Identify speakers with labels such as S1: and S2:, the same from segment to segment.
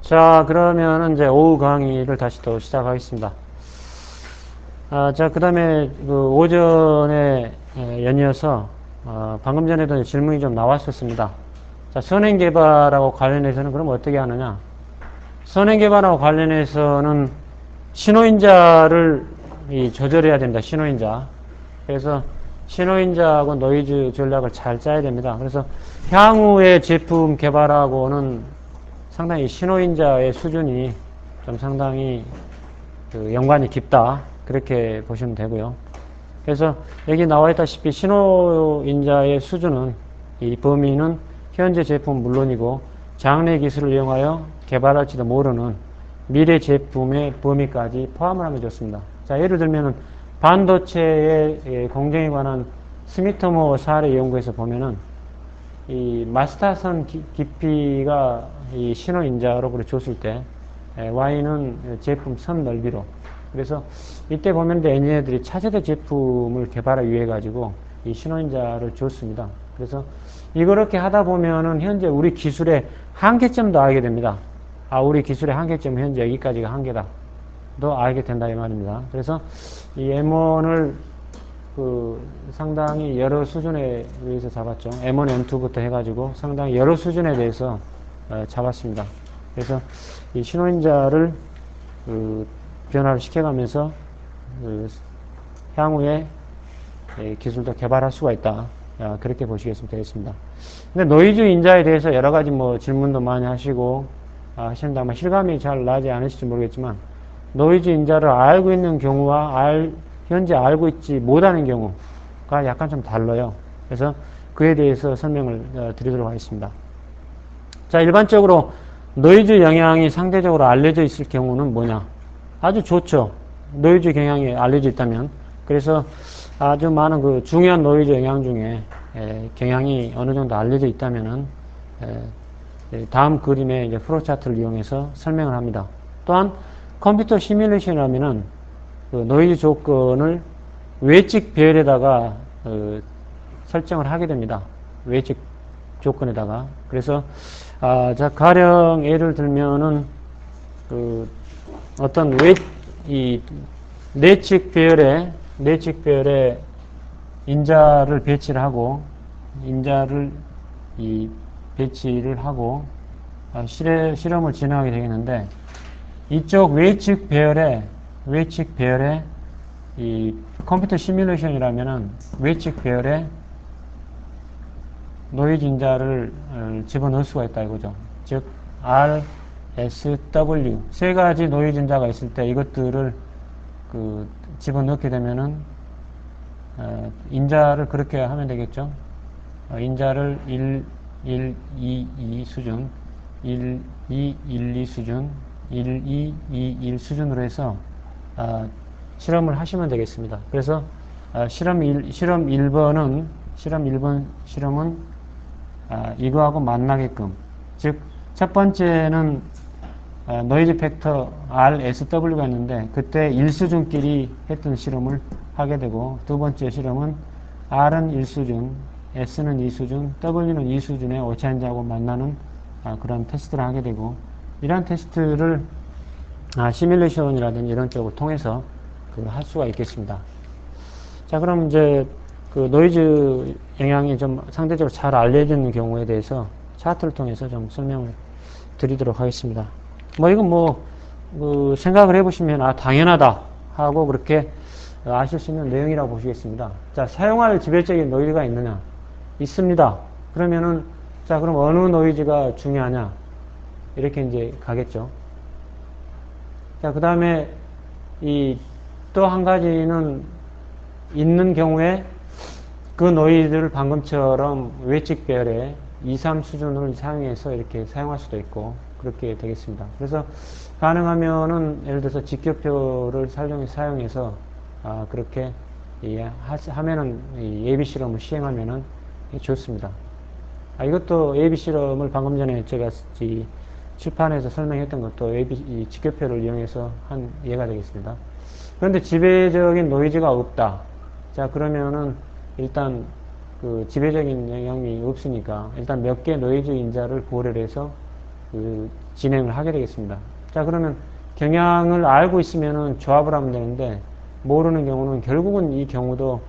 S1: 자, 그러면은 이제 오후 강의를 다시 또 시작하겠습니다. 자, 그 다음에 그 오전에 연이어서 방금 전에도 질문이 좀 나왔었습니다. 자, 선행개발하고 관련해서는 그럼 어떻게 하느냐? 선행개발하고 관련해서는 신호인자를 조절해야 됩니다. 신호인자. 그래서 신호인자하고 노이즈 전략을 잘 짜야 됩니다. 그래서 향후의 제품 개발하고는 상당히 신호인자의 수준이 좀 상당히 그 연관이 깊다. 그렇게 보시면 되고요. 그래서 여기 나와 있다시피 신호인자의 수준은 이 범위는 현재 제품 물론이고 장래 기술을 이용하여 개발할지도 모르는 미래 제품의 범위까지 포함을 하면 좋습니다. 자, 예를 들면은 반도체의 공정에 관한 스미터모 사례 연구에서 보면은 이 마스터선 깊이가 이 신호인자로 줬을 때 Y는 제품 선 넓이로, 그래서 이때 보면 엔지니어들이 차세대 제품을 개발하기 위해 가지고 이 신호인자를 줬습니다. 그래서 이렇게 하다 보면은 현재 우리 기술의 한계점도 알게 됩니다. 우리 기술의 한계점은 현재 여기까지가 한계다. 도 알게 된다 이 말입니다. 그래서 이 M1을 상당히 여러 수준에 의해서 잡았죠. M1, M2부터 해가지고 상당히 여러 수준에 대해서 잡았습니다. 그래서 이 신호인자를 변화를 시켜가면서 향후에 기술도 개발할 수가 있다. 그렇게 보시겠으면 되겠습니다. 근데 노이즈 인자에 대해서 여러 가지 뭐 질문도 많이 하시고 하시는데 아마 실감이 잘 나지 않으실지 모르겠지만 노이즈 인자를 알고 있는 경우와 현재 알고 있지 못하는 경우가 약간 좀 달라요. 그래서 그에 대해서 설명을 드리도록 하겠습니다. 자, 일반적으로 노이즈 영향이 상대적으로 알려져 있을 경우는 뭐냐? 아주 좋죠. 노이즈 경향이 알려져 있다면. 그래서 아주 많은 그 중요한 노이즈 영향 중에 경향이 어느 정도 알려져 있다면은 다음 그림의 이제 프로 차트를 이용해서 설명을 합니다. 또한 컴퓨터 시뮬레이션이라면은 그 노이즈 조건을 외측 배열에다가 설정을 하게 됩니다. 외측 조건에다가. 그래서 자, 가령 예를 들면은 어떤 이 내측 배열에 인자를 배치를 하고 배치를 하고 실험을 진행하게 되겠는데, 이쪽 외측 배열에 이 컴퓨터 시뮬레이션이라면은 외측 배열에 노이즈 인자를 집어넣을 수가 있다 이거죠. 즉 R, S, W 세 가지 노이즈 인자가 있을 때 이것들을 집어넣게 되면은 인자를 그렇게 하면 되겠죠. 인자를 1, 2, 2 수준, 1, 2, 1, 2 수준, 1, 2, 2, 1 수준으로 해서 실험을 하시면 되겠습니다. 그래서 실험 1번은 이거하고 만나게끔, 즉 첫 번째는 노이즈 팩터 RSW가 있는데 그때 1수준끼리 했던 실험을 하게 되고, 두 번째 실험은 R은 1수준, S는 2수준, W는 2수준의 오차인자하고 만나는 그런 테스트를 하게 되고, 이러한 테스트를 시뮬레이션이라든지 이런 쪽을 통해서 할 수가 있겠습니다. 자, 그럼 이제 그 노이즈 영향이 좀 상대적으로 잘 알려져 있는 경우에 대해서 차트를 통해서 좀 설명을 드리도록 하겠습니다. 이건 생각을 해보시면 당연하다 하고 그렇게 아실 수 있는 내용이라고 보시겠습니다. 자, 사용할 지배적인 노이즈가 있느냐? 있습니다. 그러면은 자, 그럼 어느 노이즈가 중요하냐? 이렇게 이제 가겠죠. 자, 그 다음에 또 한 가지는 있는 경우에 그 노이즈를 방금처럼 외측 배열의 2, 3 수준을 사용해서 이렇게 사용할 수도 있고 그렇게 되겠습니다. 그래서 가능하면은 예를 들어서 직교표를 사용해서 그렇게 하면은 예비 실험을 시행하면은 좋습니다. 이것도 예비 실험을 방금 전에 제가 칠판에서 설명했던 것도 직교표를 이용해서 한 예가 되겠습니다. 그런데 지배적인 노이즈가 없다. 자, 그러면은 일단 지배적인 영향이 없으니까 일단 몇 개 노이즈 인자를 고려를 해서 진행을 하게 되겠습니다. 자, 그러면 경향을 알고 있으면은 조합을 하면 되는데, 모르는 경우는 결국은 이 경우도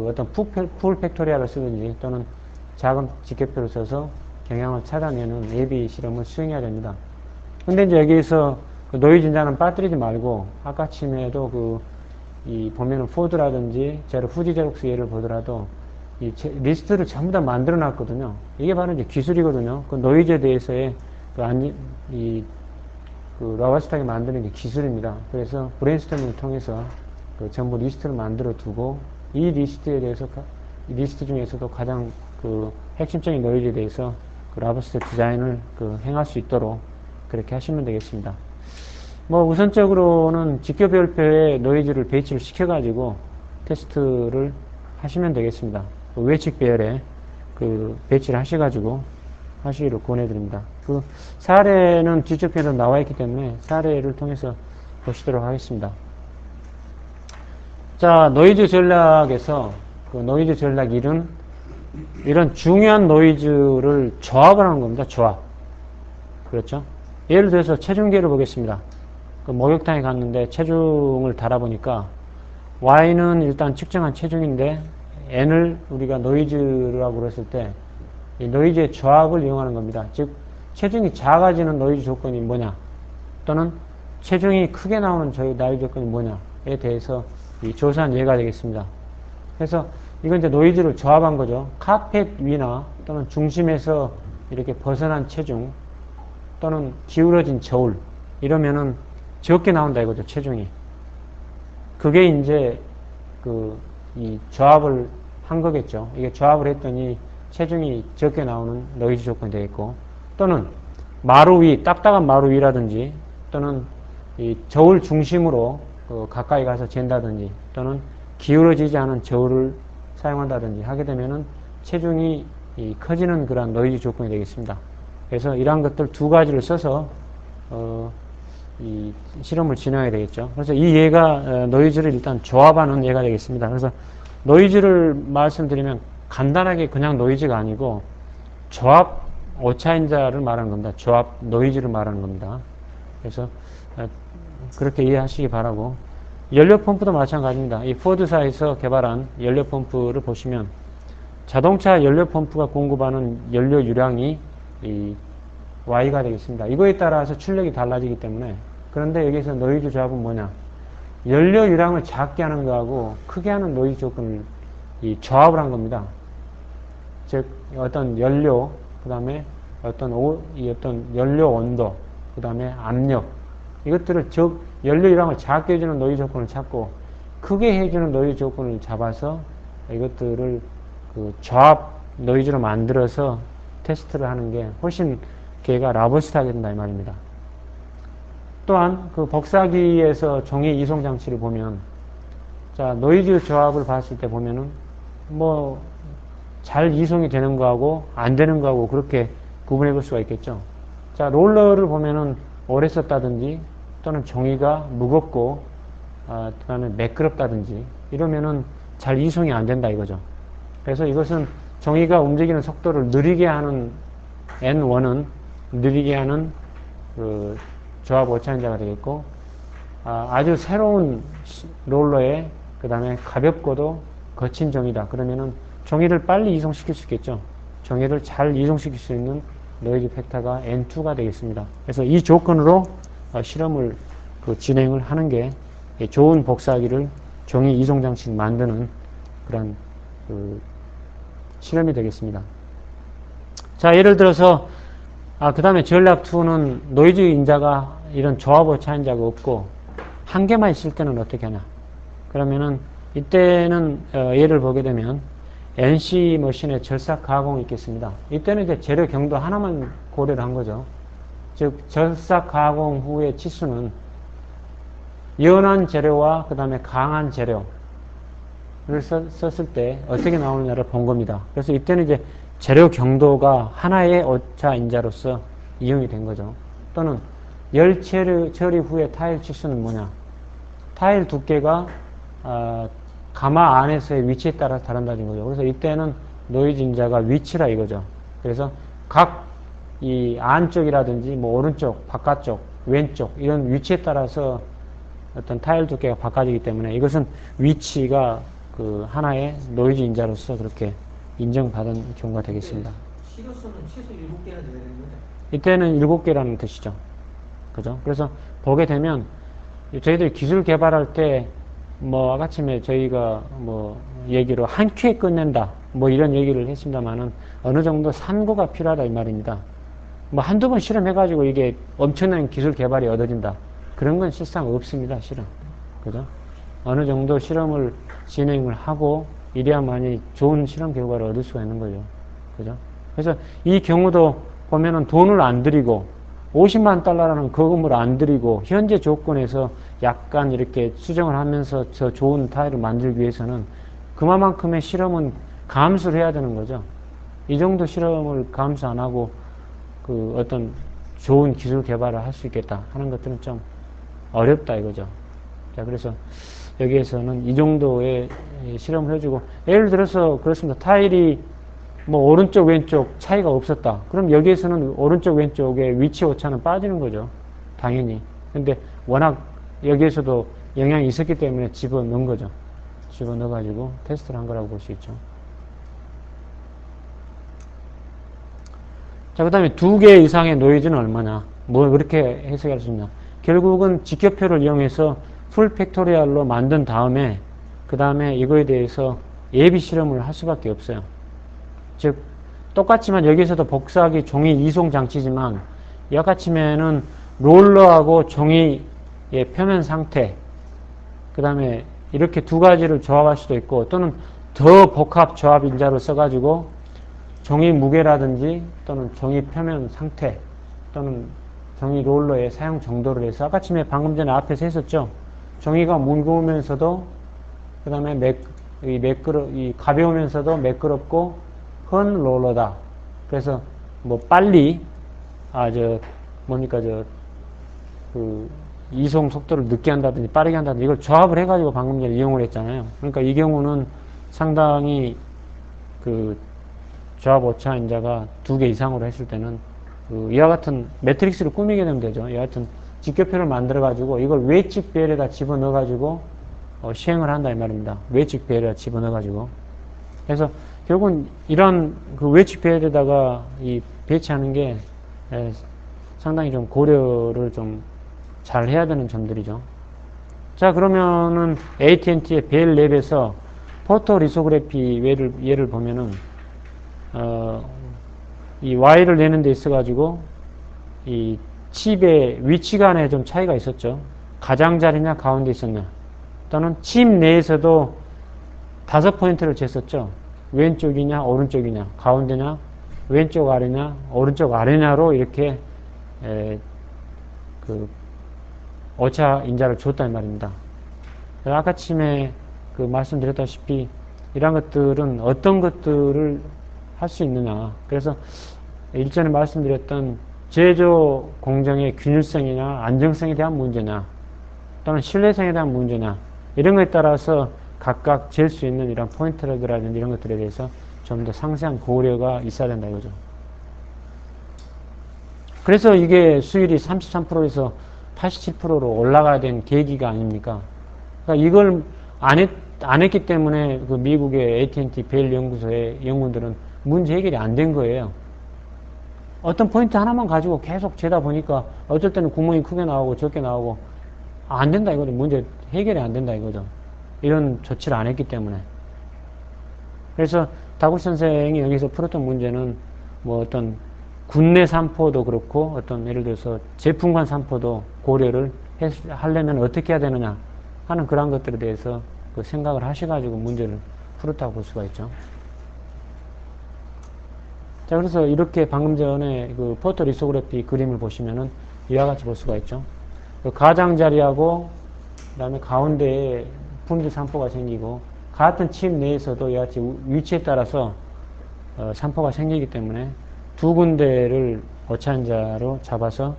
S1: 어떤 풀 팩토리얼을 쓰든지 또는 작은 직계표를 써서 경향을 찾아내는 예비 실험을 수행해야 됩니다. 근데 이제 여기에서 노이즈 인자는 빠뜨리지 말고, 아까 침에도 보면은 포드라든지 후지 제록스 예를 보더라도 이 리스트를 전부 다 만들어 놨거든요. 이게 바로 이제 기술이거든요. 노이즈에 대해서의 러버스트하게 만드는 게 기술입니다. 그래서 브레인스토밍을 통해서 전부 리스트를 만들어 두고, 이 리스트 중에서도 가장 핵심적인 노이즈에 대해서 러버스트 디자인을 행할 수 있도록 그렇게 하시면 되겠습니다. 우선적으로는 직교별표에 노이즈를 배치를 시켜가지고 테스트를 하시면 되겠습니다. 외측 배열에 배치를 하셔가지고 하시기를 권해드립니다. 사례는 뒤쪽 편에 나와 있기 때문에 사례를 통해서 보시도록 하겠습니다. 자, 노이즈 전략에서 노이즈 전략 1은 이런 중요한 노이즈를 조합을 하는 겁니다. 조합. 그렇죠? 예를 들어서 체중계를 보겠습니다. 목욕탕에 갔는데 체중을 달아보니까 Y는 일단 측정한 체중인데 N을 우리가 노이즈라고 그랬을 때 이 노이즈의 조합을 이용하는 겁니다. 즉 체중이 작아지는 노이즈 조건이 뭐냐, 또는 체중이 크게 나오는 노이즈 조건이 뭐냐에 대해서 조사한 예가 되겠습니다. 그래서 이건 이제 노이즈를 조합한 거죠. 카펫 위나 또는 중심에서 이렇게 벗어난 체중 또는 기울어진 저울, 이러면은 적게 나온다 이거죠, 체중이. 그게 이제 이 조합을 한 거겠죠. 이게 조합을 했더니 체중이 적게 나오는 노이즈 조건이 되겠고, 또는 마루 위, 딱딱한 마루 위라든지, 또는 이 저울 중심으로 가까이 가서 잰다든지, 또는 기울어지지 않은 저울을 사용한다든지 하게 되면은 체중이 커지는 그런 노이즈 조건이 되겠습니다. 그래서 이러한 것들 두 가지를 써서 이 실험을 진행해야 되겠죠. 그래서 이 예가 노이즈를 일단 조합하는 예가 되겠습니다. 그래서 노이즈를 말씀드리면 간단하게 그냥 노이즈가 아니고 조합 오차인자를 말하는 겁니다. 조합 노이즈를 말하는 겁니다. 그래서 그렇게 이해하시기 바라고, 연료 펌프도 마찬가지입니다. 이 포드사에서 개발한 연료 펌프를 보시면 자동차 연료 펌프가 공급하는 연료 유량이 이 Y가 되겠습니다. 이거에 따라서 출력이 달라지기 때문에. 그런데 여기서 노이즈 조합은 뭐냐, 연료 유량을 작게 하는 거하고 크게 하는 노이즈 조건을 조합을 한 겁니다. 즉 어떤 연료, 그 다음에 어떤 연료 온도, 그 다음에 압력, 이것들을 연료 유량을 작게 해주는 노이즈 조건을 찾고 크게 해주는 노이즈 조건을 잡아서 이것들을 조합 노이즈로 만들어서 테스트를 하는 게 훨씬 걔가 라버스트하게 된다 이 말입니다. 또한 복사기에서 종이 이송 장치를 보면, 자, 노이즈 조합을 봤을 때 보면은 잘 이송이 되는 거하고 안 되는 거하고 그렇게 구분해 볼 수가 있겠죠. 자, 롤러를 보면은 오래 썼다든지 또는 종이가 무겁고 그 다음에 매끄럽다든지 이러면은 잘 이송이 안 된다 이거죠. 그래서 이것은 종이가 움직이는 속도를 느리게 하는 N1은 느리게 하는 조합 오차인자가 되겠고, 아주 새로운 롤러에 그 다음에 가볍고도 거친 종이다. 그러면은 종이를 빨리 이송시킬 수 있겠죠. 종이를 잘 이송시킬 수 있는 노이즈 팩터가 N2가 되겠습니다. 그래서 이 조건으로 실험을 진행을 하는 게 좋은 복사기를 종이 이송 장치를 만드는 그런 실험이 되겠습니다. 자, 예를 들어서 그 다음에 전략2는 노이즈 인자가 이런 조합 오차인자가 없고 한 개만 있을 때는 어떻게 하냐. 그러면은 이때는 예를 보게 되면 NC 머신의 절삭 가공이 있겠습니다. 이때는 이제 재료 경도 하나만 고려를 한 거죠. 즉 절삭 가공 후의 치수는 연한 재료와 그 다음에 강한 재료를 썼을 때 어떻게 나오느냐를 본 겁니다. 그래서 이때는 이제 재료 경도가 하나의 오차 인자로서 이용이 된 거죠. 또는 열 처리 후의 타일 치수는 뭐냐. 타일 두께가 가마 안에서의 위치에 따라 다른다는 거죠. 그래서 이때는 노이즈 인자가 위치라 이거죠. 그래서 각 이 안쪽이라든지 뭐 오른쪽, 바깥쪽, 왼쪽 이런 위치에 따라서 어떤 타일 두께가 바꿔지기 때문에 이것은 위치가 그 하나의 노이즈 인자로서 그렇게 인정받은 경우가 되겠습니다.
S2: 시로수는 최소 7개나 돼야 되는 거죠?
S1: 이때는 7개라는 뜻이죠. 그죠? 그래서 보게 되면 저희들이 기술 개발할 때 뭐 아까쯤에 저희가 뭐 얘기로 한 큐에 끝낸다 뭐 이런 얘기를 했습니다만은 어느 정도 산고가 필요하다 이 말입니다. 뭐 한두 번 실험해가지고 이게 엄청난 기술 개발이 얻어진다 그런 건 실상 없습니다. 실은. 그죠? 어느 정도 실험을 진행을 하고 이래야만이 좋은 실험 결과를 얻을 수가 있는 거죠. 그죠? 그래서 이 경우도 보면은 돈을 안 들이고 50만 달러라는 거금을 안 들이고 현재 조건에서 약간 이렇게 수정을 하면서 저 좋은 타일을 만들기 위해서는 그만큼의 실험은 감수를 해야 되는 거죠. 이 정도 실험을 감수 안 하고 그 어떤 좋은 기술 개발을 할 수 있겠다 하는 것들은 좀 어렵다 이거죠. 자, 그래서 여기에서는 이 정도의 실험을 해주고 예를 들어서 그렇습니다. 타일이 뭐 오른쪽 왼쪽 차이가 없었다. 그럼 여기에서는 오른쪽 왼쪽의 위치 오차는 빠지는 거죠. 당연히. 근데 워낙 여기에서도 영향이 있었기 때문에 집어넣은 거죠. 집어넣어가지고 테스트를 한 거라고 볼 수 있죠. 자, 그 다음에 2개 이상의 노이즈는 얼마냐. 뭐 그렇게 해석할 수 있냐. 결국은 직격표를 이용해서 풀 팩토리얼로 만든 다음에 그 다음에 이거에 대해서 예비 실험을 할 수밖에 없어요. 즉 똑같지만 여기서도 복사하기 종이 이송 장치지만 약같이면은 롤러하고 종이의 표면 상태 그 다음에 이렇게 두 가지를 조합할 수도 있고 또는 더 복합 조합 인자를 써가지고 종이 무게라든지 또는 종이 표면 상태 또는 종이 롤러의 사용 정도를 해서 아까쯤에 방금 전에 앞에서 했었죠. 종이가 무거우면서도 그 다음에 이 가벼우면서도 매끄럽고 헌 롤러다. 그래서 뭐 빨리 이송 속도를 늦게 한다든지 빠르게 한다든지 이걸 조합을 해가지고 방금 전에 이용을 했잖아요. 그러니까 이 경우는 상당히 그 조합 오차 인자가 2개 이상으로 했을 때는 이와 같은 매트릭스를 꾸미게 되면 되죠. 이와 같은 직교표를 만들어 가지고 이걸 외측 배열에다 집어넣어 가지고 시행을 한다 이 말입니다. 외측 배열에다 집어넣어 가지고 그래서 결국은 이런 그 외측 배열에다가 이 배치하는 게 상당히 좀 고려를 좀 잘 해야 되는 점들이죠. 자, 그러면은 AT&T의 벨 랩에서 포토 리소그래피 예를 보면은 이 Y를 내는 데 있어 가지고 이 칩의 위치 간에 좀 차이가 있었죠. 가장자리냐 가운데 있었냐 또는 칩 내에서도 5포인트를 쟀었죠. 왼쪽이냐 오른쪽이냐 가운데냐 왼쪽 아래냐 오른쪽 아래냐로 이렇게 그 오차 인자를 줬단 말입니다. 아까쯤에 그 말씀드렸다시피 이런 것들은 어떤 것들을 할 수 있느냐. 그래서 일전에 말씀드렸던 제조 공정의 균일성이나 안정성에 대한 문제냐 또는 신뢰성에 대한 문제냐 이런 것에 따라서 각각 잴 수 있는 이런 포인트라든지 이런 것들에 대해서 좀 더 상세한 고려가 있어야 된다 이거죠. 그래서 이게 수율이 33%에서 87%로 올라가야 된 계기가 아닙니까? 그러니까 이걸 안 했기 때문에 그 미국의 AT&T 벨 연구소의 연구원들은 문제 해결이 안 된 거예요. 어떤 포인트 하나만 가지고 계속 재다 보니까 어쩔 때는 구멍이 크게 나오고 적게 나오고 안 된다 이거죠. 문제 해결이 안 된다 이거죠. 이런 조치를 안 했기 때문에. 그래서 다구 선생이 여기서 풀었던 문제는 뭐 어떤 군내 산포도 그렇고 어떤 예를 들어서 제품 간 산포도 고려를 하려면 어떻게 해야 되느냐 하는 그런 것들에 대해서 그 생각을 하셔가지고 문제를 풀었다고 볼 수가 있죠. 자, 그래서 이렇게 방금 전에 그 포토 리소그래피 그림을 보시면은 이와 같이 볼 수가 있죠. 그 가장자리하고 그 다음에 가운데에 분기 산포가 생기고 같은 칩 내에서도 이와 같이 위치에 따라서 산포가 생기기 때문에 두 군데를 오차인자로 잡아서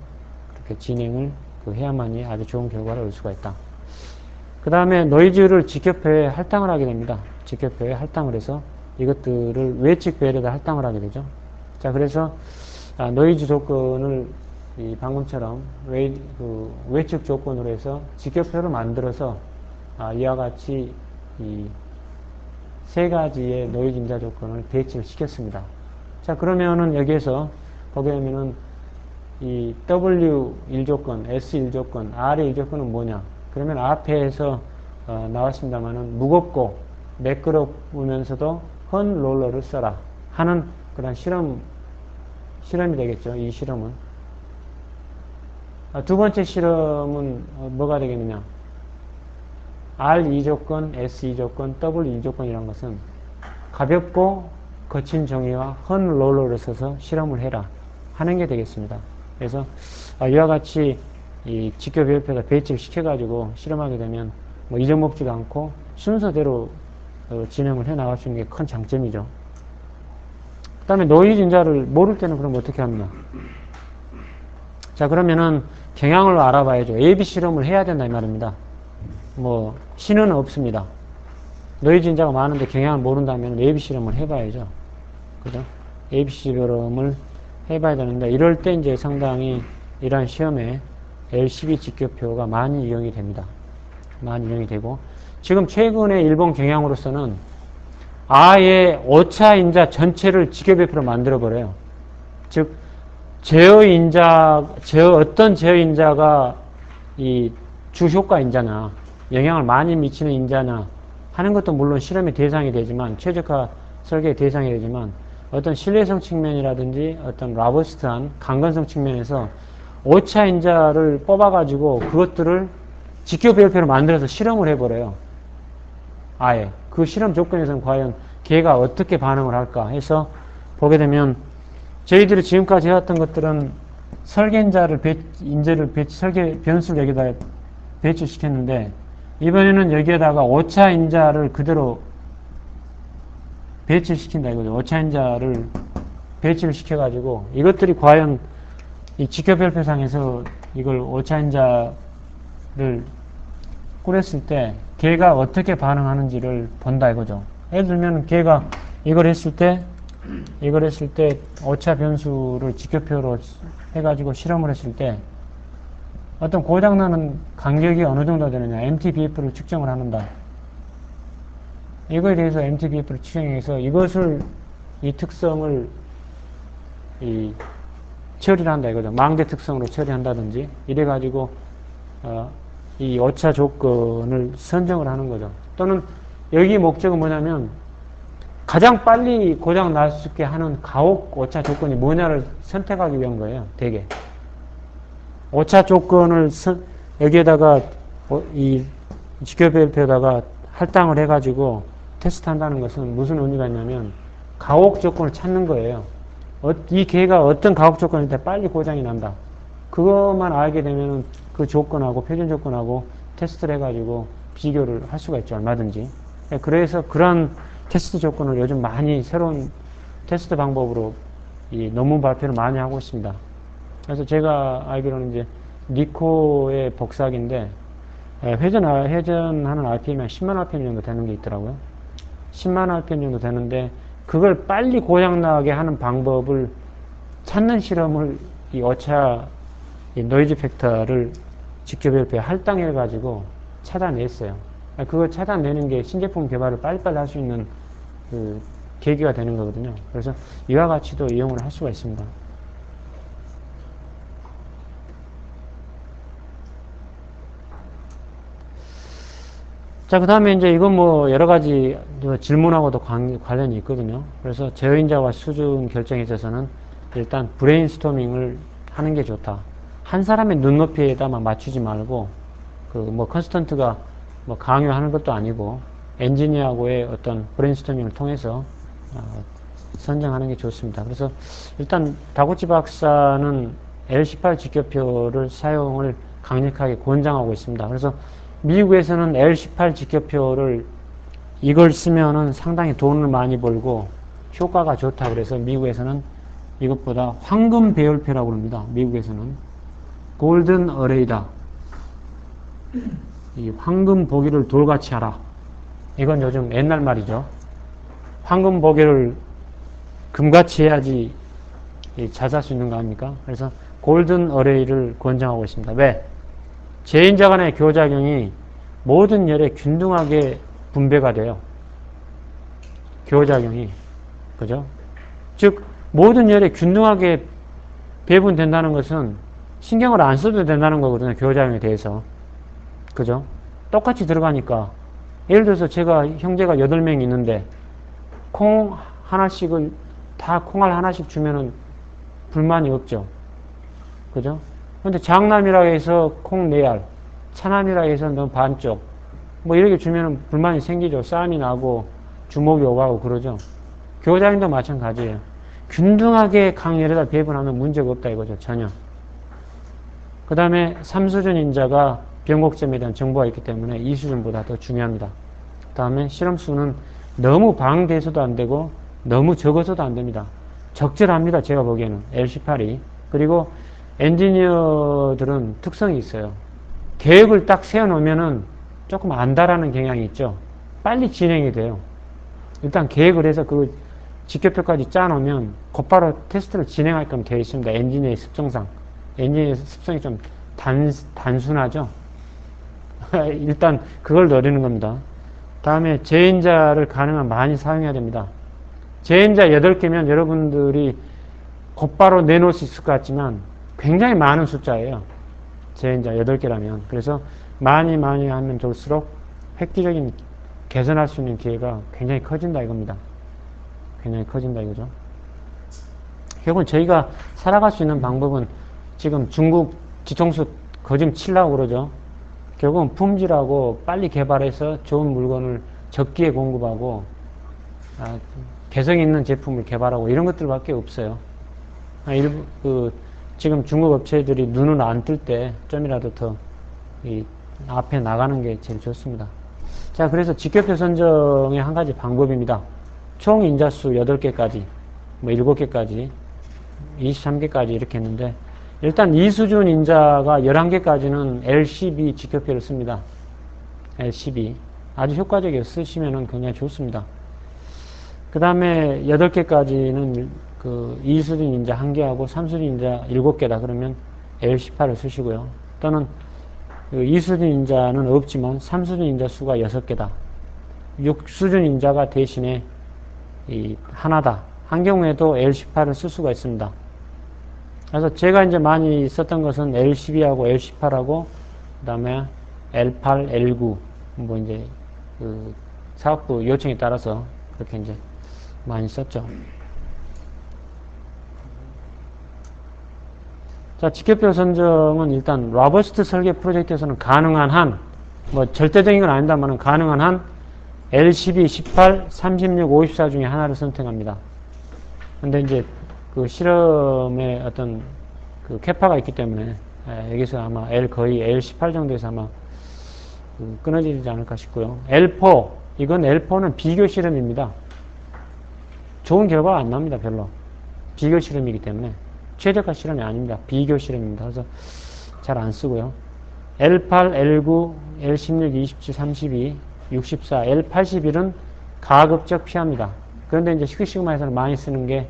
S1: 그렇게 진행을 해야만이 아주 좋은 결과를 얻을 수가 있다. 그 다음에 노이즈를 직격표에 할당을 하게 됩니다. 직격표에 할당을 해서 이것들을 외측 배열에다 할당을 하게 되죠. 자, 그래서 노이즈 조건을 방금처럼 외측 조건으로 해서 직격표를 만들어서 이와 같이 이 세 가지의 노이즈 임자 조건을 배치를 시켰습니다. 자, 그러면은 여기에서 보게 되면은 이 W1 조건, S1 조건, R의 1조건은 뭐냐? 그러면 앞에서 나왔습니다만은 무겁고 매끄러우면서도 헌 롤러를 써라 하는 그런 실험이 되겠죠. 이 실험은. 두 번째 실험은 뭐가 되겠느냐? R2 조건, S2 조건, W2 조건이라는 것은 가볍고 거친 종이와 헌 롤러를 써서 실험을 해라 하는 게 되겠습니다. 그래서 이와 같이 이 직교배열표에다 배치를 시켜가지고 실험하게 되면 뭐 잊어먹지도 않고 순서대로 진행을 해 나갈 수 있는 게 큰 장점이죠. 그 다음에 노이즈 인자를 모를 때는 그럼 어떻게 합니까? 자, 그러면은 경향을 알아봐야죠. AB 실험을 해야 된다 이 말입니다. 뭐 신은 없습니다. 노이즈 인자가 많은데 경향을 모른다면 AB 실험을 해봐야죠. 그죠? AB 실험을 해봐야 되는데 이럴 때 이제 상당히 이러한 시험에 L12 직교표가 많이 이용이 됩니다. 많이 이용이 되고 지금 최근에 일본 경향으로서는 아예 오차 인자 전체를 직교표로 만들어 버려요. 즉 어떤 제어 인자가 이 주효과 인자나 영향을 많이 미치는 인자나 하는 것도 물론 실험의 대상이 되지만 최적화 설계의 대상이 되지만 어떤 신뢰성 측면이라든지 어떤 라버스트한 강건성 측면에서 오차 인자를 뽑아가지고 그것들을 직교배열표로 만들어서 실험을 해버려요. 아예. 그 실험 조건에서는 과연 걔가 어떻게 반응을 할까 해서 보게 되면 저희들이 지금까지 해왔던 것들은 설계인자를 설계 변수를 여기다 배치시켰는데 이번에는 여기에다가 오차 인자를 그대로 배치시킨다 이거죠. 오차 인자를 배치를 시켜가지고 이것들이 과연 이 직교별표상에서 이걸 오차 인자를 꾸렸을 때 걔가 어떻게 반응하는지를 본다 이거죠. 예를 들면 걔가 이걸 했을 때 오차 변수를 직교표로 해가지고 실험을 했을 때 어떤 고장나는 간격이 어느 정도 되느냐 MTBF를 측정을 하는다. 이거에 대해서 MTBF를 측정해서 이 특성을 처리를 한다 이거죠. 망대 특성으로 처리한다든지 이래가지고 이 오차 조건을 선정을 하는 거죠. 또는 여기 목적은 뭐냐면 가장 빨리 고장 날 수 있게 하는 가혹 오차 조건이 뭐냐를 선택하기 위한 거예요. 대개 오차 조건을 여기에다가 이 직교배열표에다가 할당을 해가지고 테스트한다는 것은 무슨 의미가 있냐면 가혹 조건을 찾는 거예요. 이 개가 어떤 가혹 조건일 때 빨리 고장이 난다. 그것만 알게 되면 그 조건하고 표준 조건하고 테스트를 해가지고 비교를 할 수가 있죠. 얼마든지. 그래서 그런 테스트 조건을 요즘 많이 새로운 테스트 방법으로 이 논문 발표를 많이 하고 있습니다. 그래서 제가 알기로는 이제 니코의 복사기인데 회전하는 RPM이 한 10만 RPM 정도 되는 게 있더라고요. 10만 RPM 정도 되는데 그걸 빨리 고장나게 하는 방법을 찾는 실험을 이 오차 이 노이즈 팩터를 직교배열표에 할당해 가지고 찾아냈어요. 그걸 찾아내는 게 신제품 개발을 빨리빨리 할 수 있는 그 계기가 되는 거거든요. 그래서 이와 같이도 이용을 할 수가 있습니다. 자, 그 다음에 이제 이건 뭐 여러 가지 질문하고도 관련이 있거든요. 그래서 제어인자와 수준 결정에 있어서는 일단 브레인스토밍을 하는 게 좋다. 한 사람의 눈높이에다만 맞추지 말고 그 뭐 컨스턴트가 뭐 강요하는 것도 아니고 엔지니어하고의 어떤 브레인스토밍을 통해서 선정하는 게 좋습니다. 그래서 일단 다구치 박사는 L18 직교표를 사용을 강력하게 권장하고 있습니다. 그래서 미국에서는 L18 직교표를 이걸 쓰면은 상당히 돈을 많이 벌고 효과가 좋다. 그래서 미국에서는 이것보다 황금 배열표라고 합니다. 미국에서는 골든 어레이다. 이 황금 보기를 돌같이 하라. 이건 요즘 옛날 말이죠. 황금 보기를 금같이 해야지 잘 살 수 있는 거 아닙니까? 그래서 골든 어레이를 권장하고 있습니다. 왜? 재인자 간의 교작용이 모든 열에 균등하게 분배가 돼요. 교작용이. 그죠? 즉, 모든 열에 균등하게 배분된다는 것은 신경을 안 써도 된다는 거거든요. 교작용에 대해서. 그죠? 똑같이 들어가니까. 예를 들어서 제가 형제가 8명이 있는데 콩 하나씩을 다 콩알 하나씩 주면은 불만이 없죠. 그죠? 근데 장남이라 해서 콩 4알, 차남이라 해서 너 반쪽 뭐 이렇게 주면은 불만이 생기죠. 싸움이 나고 주먹이 오가고 그러죠. 교장도 마찬가지예요. 균등하게 각 열에다 배분하면 문제가 없다 이거죠. 전혀. 그 다음에 3수준 인자가 변곡점에 대한 정보가 있기 때문에 2수준보다 더 중요합니다. 그 다음에 실험수는 너무 방대해서도 안 되고 너무 적어서도 안 됩니다. 적절합니다. 제가 보기에는 L18이. 그리고 엔지니어들은 특성이 있어요. 계획을 딱 세워놓으면은 조금 안달하는 경향이 있죠. 빨리 진행이 돼요. 일단 계획을 해서 그 직교표까지 짜놓으면 곧바로 테스트를 진행할끔 되어 있습니다. 엔지니어의 습성상. 엔지니어의 습성이 좀 단순하죠. 일단 그걸 노리는 겁니다. 다음에 재인자를 가능한 많이 사용해야 됩니다. 재인자 8개면 여러분들이 곧바로 내놓을 수 있을 것 같지만 굉장히 많은 숫자예요. 재인자 8개라면. 그래서 많이 하면 좋을수록 획기적인 개선할 수 있는 기회가 굉장히 커진다 이겁니다. 굉장히 커진다 이거죠. 결국은 저희가 살아갈 수 있는 방법은 지금 중국 뒤통수 거좀 치려고 그러죠. 결국은 품질하고 빨리 개발해서 좋은 물건을 적기에 공급하고 개성 있는 제품을 개발하고 이런 것들밖에 없어요. 지금 중국 업체들이 눈을 안 뜰 때 좀이라도 더 앞에 나가는 게 제일 좋습니다. 자, 그래서 직교표 선정의 한 가지 방법입니다. 총 인자수 8개까지, 뭐 7개까지, 23개까지 이렇게 했는데, 일단 2수준 인자가 11개까지는 L12 직교표를 씁니다. L12. 아주 효과적이에요. 쓰시면은 굉장히 좋습니다. 그 다음에 8개까지는 그 2수준 인자 1개하고 3수준 인자 7개다. 그러면 L18을 쓰시고요. 또는 2수준 인자는 없지만 3수준 인자 수가 6개다. 6수준 인자가 대신에 하나다. 한 경우에도 L18을 쓸 수가 있습니다. 그래서 제가 이제 많이 썼던 것은 L12하고 L18하고 그 다음에 L8, L9 뭐 이제 그 사업부 요청에 따라서 그렇게 이제 많이 썼죠. 자, 직교표 선정은 일단 로버스트 설계 프로젝트에서는 가능한 한, 뭐 절대적인 건 아닙니다만 가능한 한 L12, 18, 36, 54 중에 하나를 선택합니다. 근데 이제 그 실험의 어떤 그 캐파가 있기 때문에 여기서 아마 거의 L18 정도에서 아마 끊어지지 않을까 싶고요. L4, 이건 L4는 비교 실험입니다. 좋은 결과가 안 납니다, 별로. 비교 실험이기 때문에. 최저가 실험이 아닙니다. 비교 실험입니다. 그래서 잘 안 쓰고요. L8, L9, L16, 27, 32, 64, L81은 가급적 피합니다. 그런데 이제 시그시그마에서는 많이 쓰는 게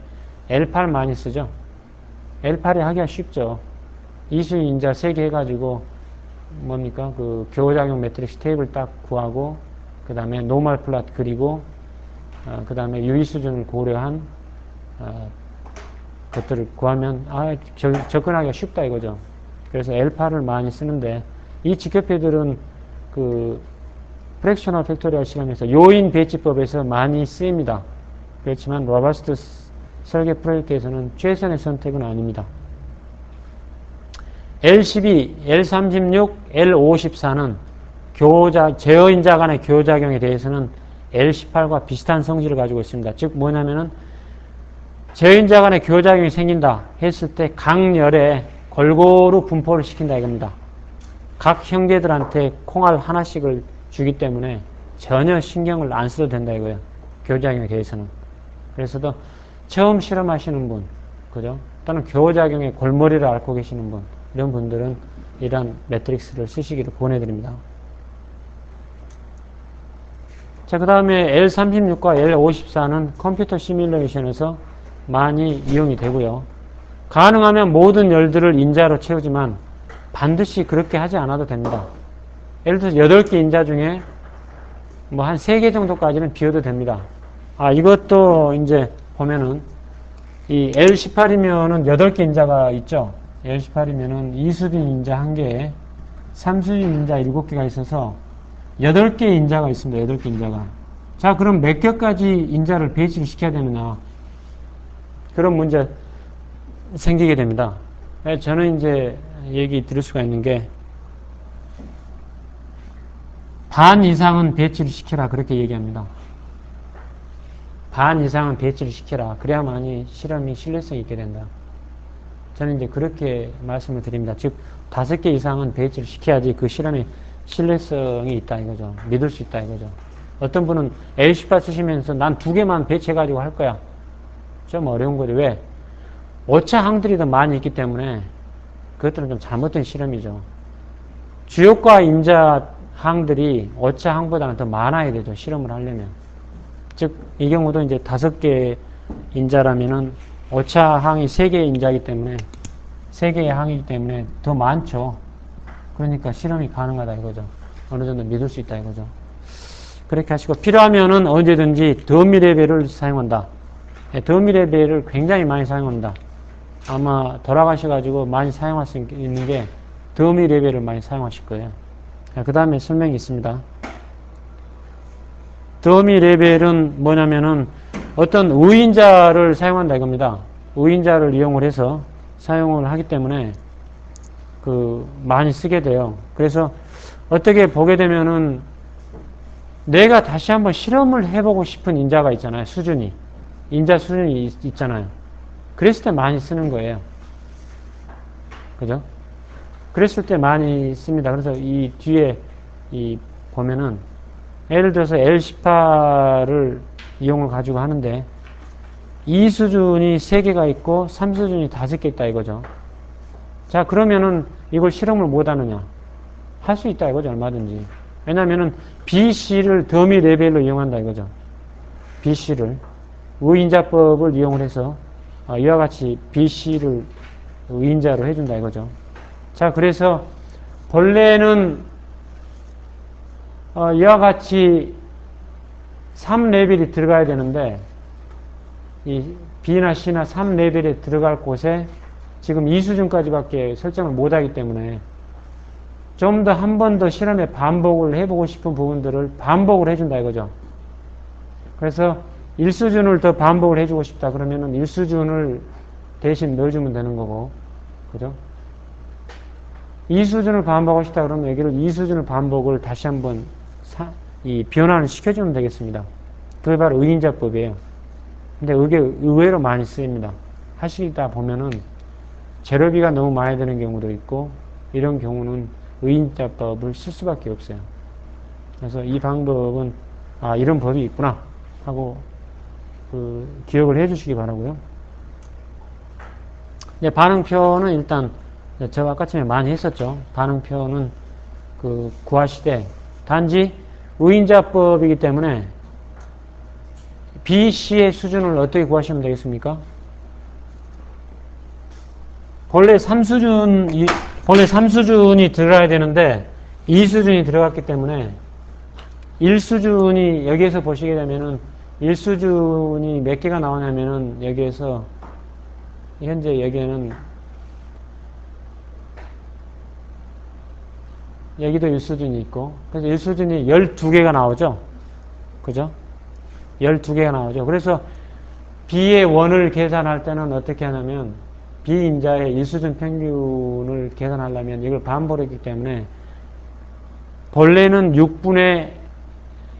S1: L8 많이 쓰죠. L8이 하기가 쉽죠. 이수인 인자 3개 해가지고 뭡니까? 그 교작용 매트릭스 테이블 딱 구하고 그 다음에 노멀 플랫 그리고 그 다음에 유의 수준을 고려한 것들을 구하면 접근하기가 쉽다 이거죠. 그래서 L8을 많이 쓰는데 이 직교표들은 그 프랙셔널 팩토리얼 실험에서 요인 배치법에서 많이 쓰입니다. 그렇지만 로버스트 설계 프로젝트에서는 최선의 선택은 아닙니다. L12, L36, L54는 제어인자 간의 교작용에 대해서는 L18과 비슷한 성질을 가지고 있습니다. 즉 뭐냐면은 제어인자 간의 교작용이 생긴다 했을 때 각 열에 골고루 분포를 시킨다 이겁니다. 각 형제들한테 콩알 하나씩을 주기 때문에 전혀 신경을 안 써도 된다 이거예요. 교작용에 대해서는. 그래서도 처음 실험하시는 분, 그죠? 또는 교작용의 골머리를 앓고 계시는 분, 이런 분들은 이런 매트릭스를 쓰시기를 권해드립니다. 자, 그 다음에 L36과 L54는 컴퓨터 시뮬레이션에서 많이 이용이 되고요. 가능하면 모든 열들을 인자로 채우지만 반드시 그렇게 하지 않아도 됩니다. 예를 들어서 8개 인자 중에 뭐 한 3개 정도까지는 비워도 됩니다. 이것도 이제 보면은 이 L18이면은 8개 인자가 있죠. L18이면은 2수준 인자 1개에 3수준 인자 7개가 있어서 8개 인자가 있습니다. 8개 인자가. 자, 그럼 몇 개까지 인자를 배치를 시켜야 되느냐. 그런 문제 생기게 됩니다. 저는 이제 얘기 드릴 수가 있는 게 반 이상은 배치를 시켜라. 그렇게 얘기합니다. 반 이상은 배치를 시켜라. 그래야만이 실험이 신뢰성이 있게 된다. 저는 이제 그렇게 말씀을 드립니다. 즉, 5개 이상은 배치를 시켜야지 그 실험에 신뢰성이 있다 이거죠. 믿을 수 있다 이거죠. 어떤 분은 L18 쓰시면서 난 2개만 배치해가지고 할 거야. 좀 어려운 거죠. 왜? 오차 항들이 더 많이 있기 때문에 그것들은 좀 잘못된 실험이죠. 주요과 인자 항들이 오차 항보다는 더 많아야 되죠. 실험을 하려면. 즉, 이 경우도 이제 5개 인자라면은 오차 항이 3개의 인자이기 때문에 3개의 항이기 때문에 더 많죠. 그러니까 실험이 가능하다 이거죠. 어느 정도 믿을 수 있다 이거죠. 그렇게 하시고 필요하면은 언제든지 더미레벨을 사용한다. 더미레벨을 굉장히 많이 사용합니다. 아마 돌아가셔가지고 많이 사용할 수 있는 게 더미레벨을 많이 사용하실 거예요. 그 다음에 설명이 있습니다. 더미레벨은 뭐냐면은 어떤 우인자를 사용한다 이겁니다. 우인자를 이용을 해서 사용을 하기 때문에 많이 쓰게 돼요. 그래서 어떻게 보게 되면은 내가 다시 한번 실험을 해보고 싶은 인자가 있잖아요. 인자 수준이 있잖아요. 그랬을 때 많이 쓰는 거예요. 그죠? 그랬을 때 많이 씁니다. 그래서 이 뒤에 보면은 예를 들어서 L18을 이용을 가지고 하는데 2수준이 3개가 있고 3수준이 5개 있다 이거죠. 자, 그러면은 이걸 실험을 못 하느냐? 할 수 있다 이거죠. 얼마든지. 왜냐면은 BC를 더미 레벨로 이용한다 이거죠. BC를 우인자법을 이용을 해서 이와 같이 BC를 우인자로 해준다 이거죠. 자, 그래서 본래는 이와 같이 3레벨이 들어가야 되는데 이 B나 C나 3레벨에 들어갈 곳에 지금 2수준까지밖에 설정을 못하기 때문에 좀 더 한 번 더 실험에 반복을 해보고 싶은 부분들을 반복을 해준다 이거죠. 그래서 1수준을 더 반복을 해주고 싶다 그러면은 1수준을 대신 넣어주면 되는 거고, 그죠? 2수준을 반복하고 싶다 그러면 여기를 2수준을 반복을 다시 한번 변환을 시켜주면 되겠습니다. 그게 바로 의인자법이에요. 근데 이게 의외로 많이 쓰입니다. 하시다 보면은 재료비가 너무 많이 드는 경우도 있고 이런 경우는 의인자법을 쓸 수밖에 없어요. 그래서 이 방법은 이런 법이 있구나 하고 기억을 해 주시기 바라고요. 이제 반응표는 일단 제가 아까쯤에 많이 했었죠. 반응표는 구하시되 단지 의인자법이기 때문에 B, C의 수준을 어떻게 구하시면 되겠습니까? 본래 3수준이 들어가야 되는데 2수준이 들어갔기 때문에 1수준이 여기에서 보시게 되면은 1수준이 몇 개가 나오냐면은 여기에서 현재 여기에는 여기도 1수준이 있고 그래서 1수준이 12개가 나오죠. 그죠? 12개가 나오죠. 그래서 B의 원을 계산할 때는 어떻게 하냐면 B인자의 1수준 평균을 계산하려면 이걸 반복을 했기 때문에 본래는 6분의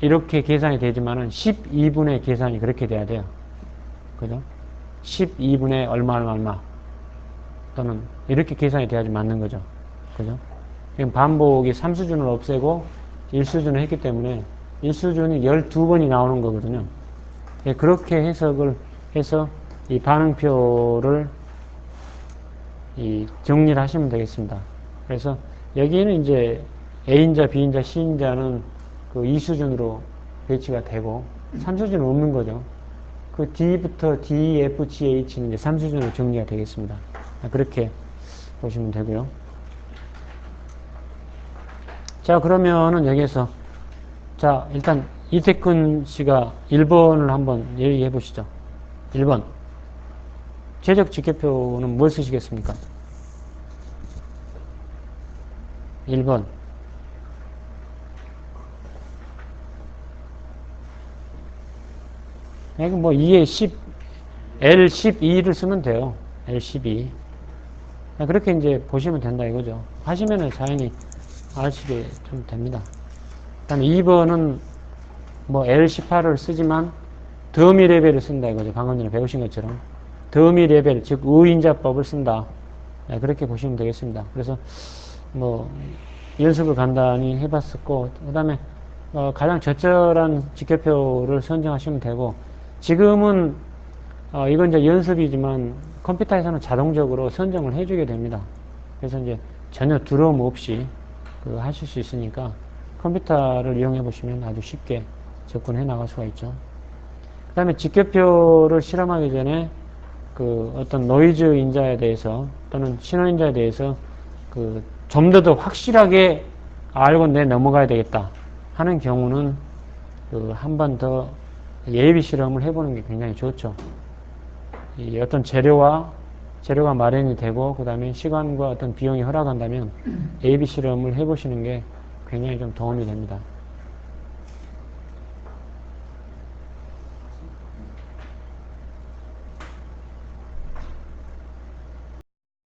S1: 이렇게 계산이 되지만은 12분의 계산이 그렇게 돼야 돼요. 그죠? 12분의 얼마 또는 이렇게 계산이 돼야지 맞는 거죠. 그죠? 지금 반복이 3수준을 없애고 1수준을 했기 때문에 1수준이 12번이 나오는 거거든요. 그렇게 해석을 해서 이 반응표를 정리를 하시면 되겠습니다. 그래서 여기는 이제 A인자, B인자, C인자는 2수준으로 배치가 되고 3수준은 없는 거죠. D부터 D, F, G, H는 이제 3수준으로 정리가 되겠습니다. 그렇게 보시면 되고요. 자, 그러면은 여기에서 자, 일단 이태근 씨가 1번을 한번 얘기해 보시죠. 1번. 최적 직계표는 뭘 쓰시겠습니까? 1번. 여기 뭐 2에 10, L12를 쓰면 돼요. L12. 그렇게 이제 보시면 된다 이거죠. 하시면은 자연히 아시게 좀 됩니다. 그 다음에 2번은 뭐 L18을 쓰지만 더미 레벨을 쓴다 이거죠. 방금 전에 배우신 것처럼. 더미 레벨, 즉 의인자법을 쓴다. 그렇게 보시면 되겠습니다. 그래서 뭐 연습을 간단히 해봤었고, 그 다음에 가장 적절한 직계표를 선정하시면 되고, 지금은 이건 이제 연습이지만 컴퓨터에서는 자동적으로 선정을 해주게 됩니다. 그래서 이제 전혀 두려움 없이 하실 수 있으니까 컴퓨터를 이용해 보시면 아주 쉽게 접근해 나갈 수가 있죠. 그 다음에 직계표를 실험하기 전에 어떤 노이즈 인자에 대해서 또는 신호 인자에 대해서 좀 더 확실하게 알고 넘어가야 되겠다 하는 경우는 한 번 더 예비 실험을 해보는 게 굉장히 좋죠. 이 어떤 재료가 마련이 되고 그 다음에 시간과 어떤 비용이 허락한다면 예비 실험을 해보시는 게 굉장히 좀 도움이 됩니다.